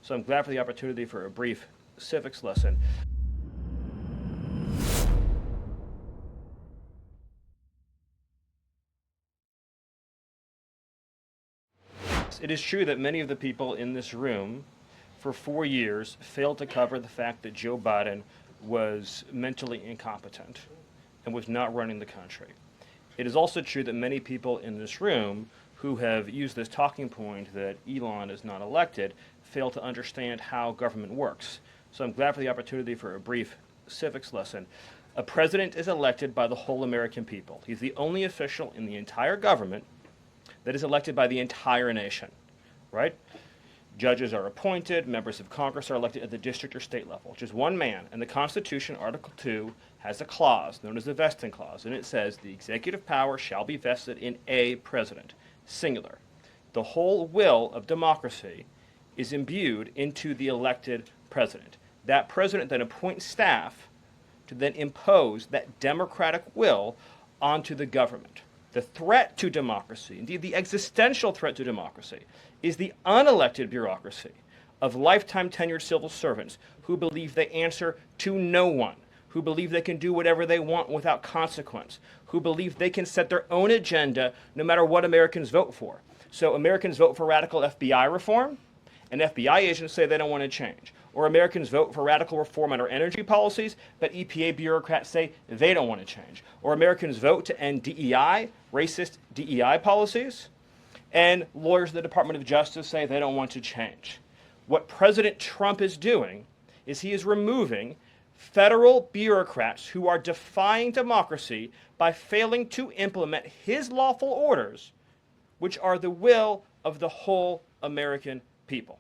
So I'm glad for the opportunity for a brief civics lesson. It is true that many of the people in this room for 4 years failed to cover the fact that Joe Biden was mentally incompetent and was not running the country. It is also true that many people in this room who have used this talking point that Elon is not elected fail to understand how government works. So I'm glad for the opportunity for a brief civics lesson. A president is elected by the whole American people. He's the only official in the entire government that is elected by the entire nation, right? Judges are appointed, members of Congress are elected at the district or state level, which is one man. And the Constitution, Article 2, has a clause known as the vesting clause, and it says the executive power shall be vested in a president, singular. The whole will of democracy is imbued into the elected president. That president then appoints staff to then impose that democratic will onto the government. The threat to democracy, indeed the existential threat to democracy, is the unelected bureaucracy of lifetime tenured civil servants who believe they answer to no one, who believe they can do whatever they want without consequence, who believe they can set their own agenda no matter what Americans vote for. So Americans vote for radical FBI reform, and FBI agents say they don't want to change. Or Americans vote for radical reform on our energy policies, but EPA bureaucrats say they don't want to change. Or Americans vote to end DEI, racist DEI policies, and lawyers at the Department of Justice say they don't want to change. What President Trump is doing is he is removing federal bureaucrats who are defying democracy by failing to implement his lawful orders, which are the will of the whole American people.